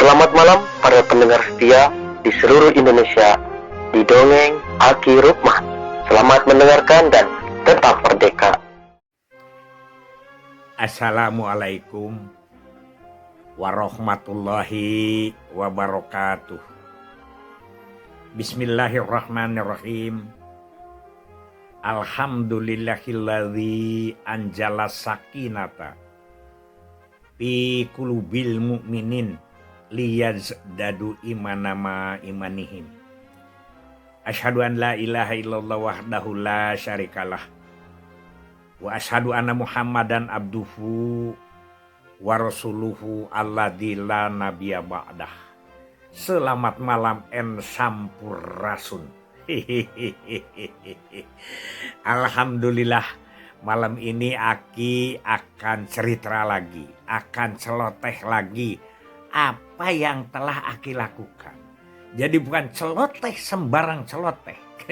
Selamat malam para pendengar setia di seluruh Indonesia di Dongeng Aki Rukman. Selamat mendengarkan dan tetap merdeka. Assalamualaikum warahmatullahi wabarakatuh. Bismillahirrahmanirrahim. Alhamdulillahilladzi anjala sakinata fi qulubil mu'minin liyazdadu imanama imanihim. Asyhadu an la ilaha illallah wahdahu la syarikalah wa asyhadu anna Muhammadan abduhu wa rasuluhu alladzi la nabiyya ba'dah. Selamat malam en sampurasun. Alhamdulillah, malam ini Aki akan cerita lagi, akan celoteh lagi apa yang telah Aki lakukan. Jadi bukan celoteh sembarang celoteh.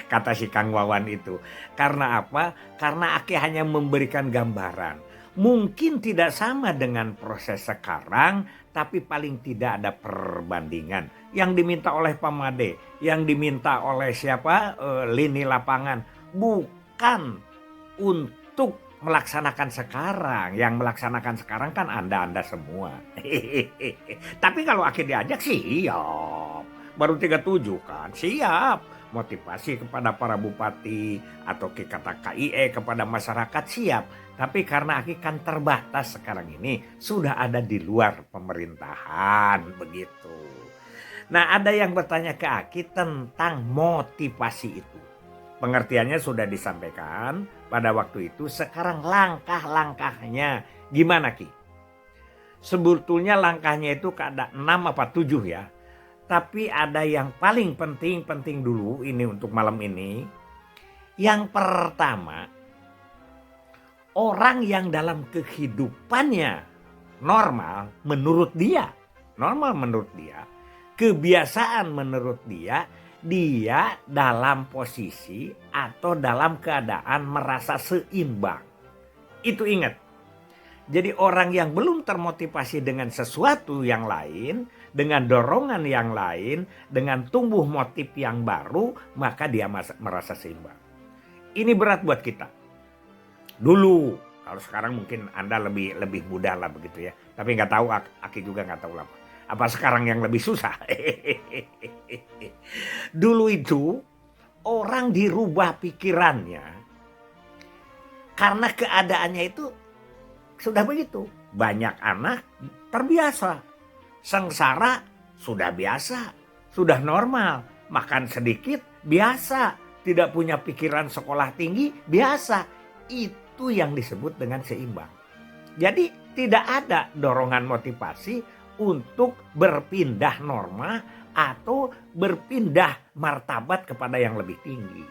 Kata si Kang Wawan itu. Karena apa? Karena Aki hanya memberikan gambaran. Mungkin tidak sama dengan proses sekarang, tapi paling tidak ada perbandingan. Yang diminta oleh Pak Made, yang diminta oleh siapa? Lini lapangan. Bukan untuk melaksanakan sekarang. Yang melaksanakan sekarang kan Anda semua. Tapi kalau Aki diajak siap. Baru 37 kan, siap. Motivasi kepada para bupati atau kata KIE kepada masyarakat siap. Tapi karena Aki kan terbatas sekarang ini, sudah ada di luar pemerintahan begitu. Nah, ada yang bertanya ke Aki tentang motivasi itu. Pengertiannya sudah disampaikan pada waktu itu. Sekarang langkah-langkahnya gimana Ki? Sebetulnya langkahnya itu ada 6 apa 7 ya. Tapi ada yang paling penting dulu ini untuk malam ini. Yang pertama, orang yang dalam kehidupannya normal menurut dia, kebiasaan menurut dia dalam posisi atau dalam keadaan merasa seimbang. Itu ingat. Jadi orang yang belum termotivasi dengan sesuatu yang lain, dengan dorongan yang lain, dengan tumbuh motif yang baru, maka dia merasa seimbang. Ini berat buat kita. Dulu, kalau sekarang mungkin Anda lebih mudah lah begitu ya. Tapi nggak tahu, Aki juga nggak tahu lama. Apa sekarang yang lebih susah? Dulu itu orang dirubah pikirannya karena keadaannya itu sudah begitu. Banyak anak terbiasa. Sengsara sudah biasa. Sudah normal. Makan sedikit biasa. Tidak punya pikiran sekolah tinggi biasa. Itu yang disebut dengan seimbang. Jadi tidak ada dorongan motivasi untuk berpindah norma atau berpindah martabat kepada yang lebih tinggi.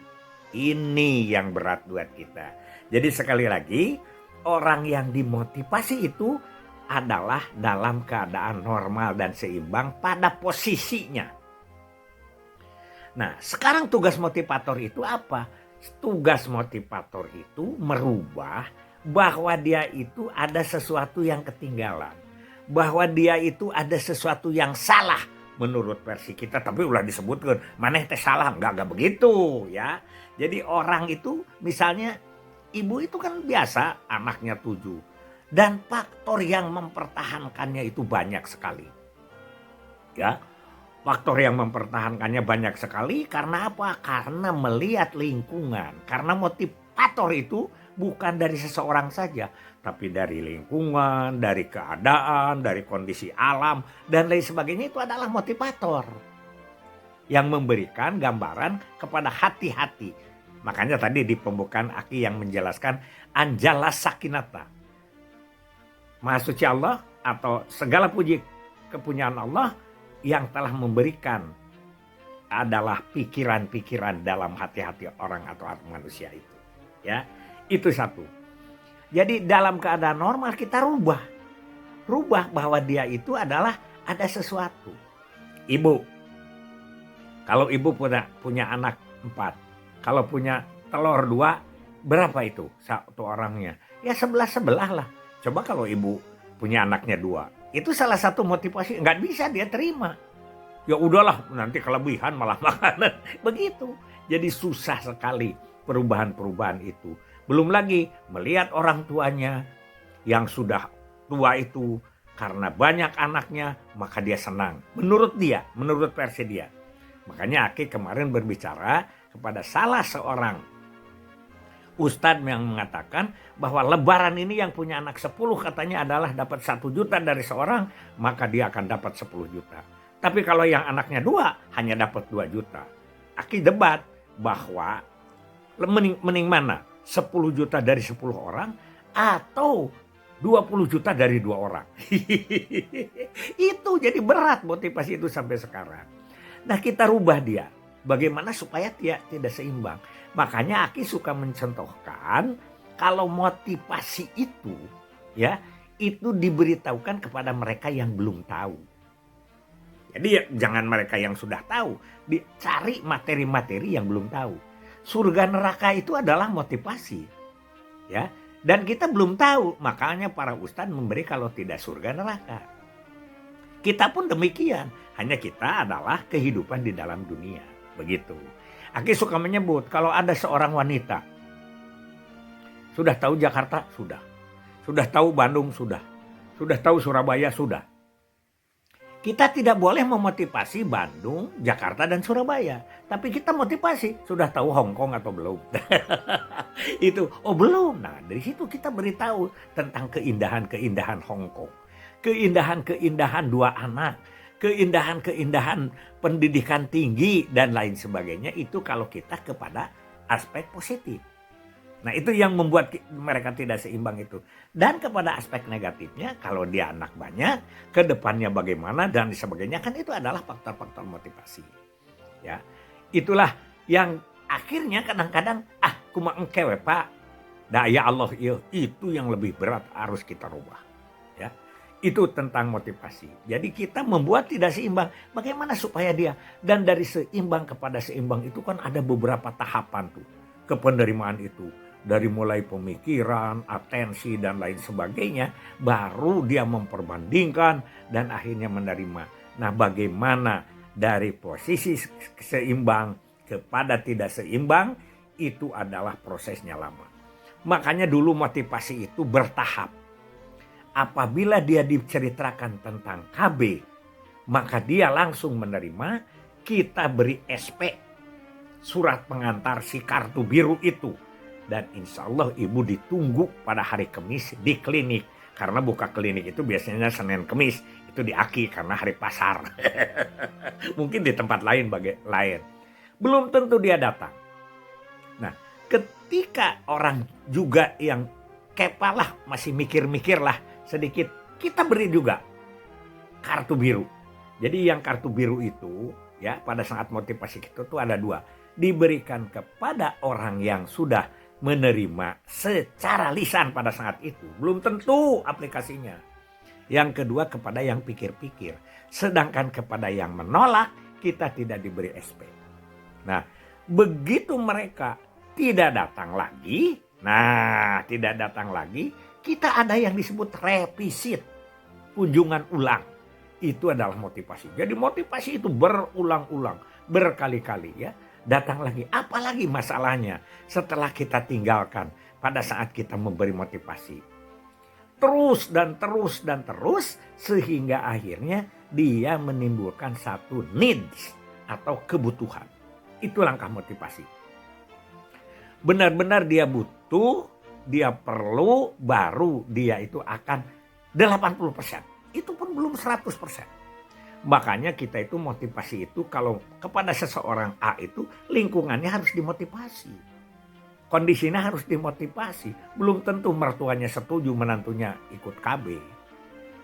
Ini yang berat buat kita. Jadi sekali lagi, orang yang dimotivasi itu adalah dalam keadaan normal dan seimbang pada posisinya. Nah, sekarang tugas motivator itu apa? Tugas motivator itu merubah bahwa dia itu ada sesuatu yang ketinggalan. Bahwa dia itu ada sesuatu yang salah menurut versi kita. Tapi udah disebutkan, maneh teh salah. Enggak begitu ya. Jadi orang itu misalnya ibu itu kan biasa anaknya 7. Dan faktor yang mempertahankannya itu banyak sekali. Ya, faktor yang mempertahankannya banyak sekali karena apa? Karena melihat lingkungan. Karena motivator itu bukan dari seseorang saja. Tapi dari lingkungan, dari keadaan, dari kondisi alam, dan lain sebagainya itu adalah motivator. Yang memberikan gambaran kepada hati-hati. Makanya tadi di pembukaan Aki yang menjelaskan anjala sakinata. Maha suci Allah atau segala puji kepunyaan Allah yang telah memberikan adalah pikiran-pikiran dalam hati-hati orang atau manusia itu. Ya, itu satu. Jadi dalam keadaan normal kita rubah bahwa dia itu adalah ada sesuatu. Ibu, kalau ibu punya anak 4, kalau punya telur 2, berapa itu satu orangnya? Ya 11 lah. Coba kalau ibu punya anaknya 2, Itu salah satu motivasi, nggak bisa dia terima. Ya udahlah, nanti kelebihan malah makanan. Begitu. Jadi susah sekali perubahan-perubahan itu. Belum lagi melihat orang tuanya yang sudah tua itu karena banyak anaknya, maka dia senang. Menurut dia, menurut versi dia. Makanya Aki kemarin berbicara kepada salah seorang ustadz yang mengatakan bahwa lebaran ini yang punya anak 10 katanya adalah dapat 1 juta dari seorang, maka dia akan dapat 10 juta. Tapi kalau yang anaknya 2 hanya dapat 2 juta. Aki debat bahwa mending mana? 10 juta dari 10 orang atau 20 juta dari 2 orang. Itu jadi berat motivasi itu sampai sekarang. Nah, kita rubah dia. Bagaimana supaya dia tidak seimbang. Makanya Aki suka mencontohkan kalau motivasi itu ya itu diberitahukan kepada mereka yang belum tahu. Jadi ya, jangan mereka yang sudah tahu, dicari materi-materi yang belum tahu. Surga neraka itu adalah motivasi. Ya, dan kita belum tahu, makanya para ustadz memberi kalau tidak surga neraka. Kita pun demikian, hanya kita adalah kehidupan di dalam dunia. Begitu. Aki suka menyebut kalau ada seorang wanita. Sudah tahu Jakarta? Sudah. Sudah tahu Bandung? Sudah. Sudah tahu Surabaya? Sudah. Kita tidak boleh memotivasi Bandung, Jakarta, dan Surabaya. Tapi kita motivasi, sudah tahu Hong Kong atau belum? Itu, oh belum. Nah dari situ kita beritahu tentang keindahan-keindahan Hong Kong. Keindahan-keindahan 2 anak. Keindahan-keindahan pendidikan tinggi dan lain sebagainya. Itu kalau kita kepada aspek positif. Nah itu yang membuat mereka tidak seimbang itu. Dan kepada aspek negatifnya, kalau dia anak banyak, ke depannya bagaimana dan sebagainya, kan itu adalah faktor-faktor motivasi. Ya, itulah yang akhirnya kadang-kadang, kumaha engke we Pak. Daya Allah itu yang lebih berat harus kita rubah. Ya, itu tentang motivasi. Jadi kita membuat tidak seimbang. Bagaimana supaya dia, dan dari seimbang kepada seimbang itu kan ada beberapa tahapan tuh. Kepenerimaan itu. Dari mulai pemikiran, atensi, dan lain sebagainya, baru dia memperbandingkan dan akhirnya menerima. Nah bagaimana dari posisi seimbang kepada tidak seimbang, itu adalah prosesnya lama. Makanya dulu motivasi itu bertahap. Apabila dia diceritakan tentang KB, maka dia langsung menerima, kita beri SP, surat pengantar si kartu biru itu. Dan insya Allah ibu ditunggu pada hari Kamis di klinik. Karena buka klinik itu biasanya Senin Kamis. Itu di Aki karena hari pasar. Mungkin di tempat lain lain. Belum tentu dia datang. Nah ketika orang juga yang kepalah masih mikir-mikir lah sedikit. Kita beri juga kartu biru. Jadi yang kartu biru itu ya pada saat motivasi kita tuh ada 2. Diberikan kepada orang yang sudah menerima secara lisan pada saat itu. Belum tentu aplikasinya. Yang kedua kepada yang pikir-pikir. Sedangkan kepada yang menolak kita tidak diberi SP. Nah begitu mereka tidak datang lagi. Kita ada yang disebut revisit. Kunjungan ulang. Itu adalah motivasi. Jadi motivasi itu berulang-ulang. Berkali-kali ya. Datang lagi, apalagi masalahnya setelah kita tinggalkan pada saat kita memberi motivasi. Terus dan terus sehingga akhirnya dia menimbulkan satu needs atau kebutuhan. Itu langkah motivasi. Benar-benar dia butuh, dia perlu, baru dia itu akan 80%. Itu pun belum 100%. Makanya kita itu motivasi itu kalau kepada seseorang A itu lingkungannya harus dimotivasi. Kondisinya harus dimotivasi. Belum tentu mertuanya setuju menantunya ikut KB.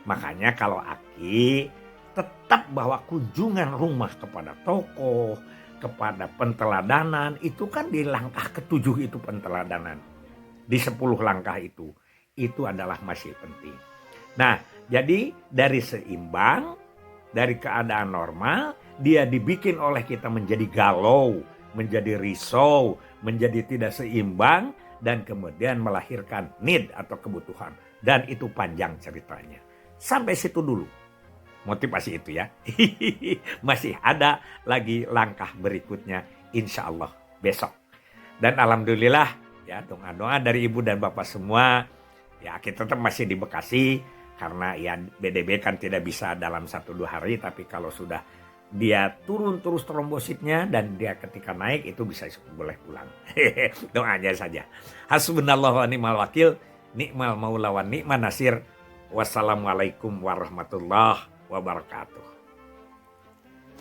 Makanya kalau Aki tetap bahwa kunjungan rumah kepada tokoh, kepada penteladanan itu kan di langkah ke-7 itu penteladanan. Di 10 langkah itu adalah masih penting. Nah jadi dari seimbang, dari keadaan normal, dia dibikin oleh kita menjadi galau, menjadi risau, menjadi tidak seimbang, dan kemudian melahirkan need atau kebutuhan. Dan itu panjang ceritanya. Sampai situ dulu. Motivasi itu ya. Masih ada lagi langkah berikutnya insya Allah besok. Dan alhamdulillah ya doa-doa dari ibu dan bapak semua. Ya kita tetap masih di Bekasi. Karena ya BDB kan tidak bisa dalam 1-2 hari. Tapi kalau sudah dia turun terus trombositnya dan dia ketika naik itu bisa boleh pulang. Doanya saja. Hasbunallahu wa ni'mal wakil. Ni'mal maula wa ni'man nasir. Wassalamualaikum warahmatullahi wabarakatuh.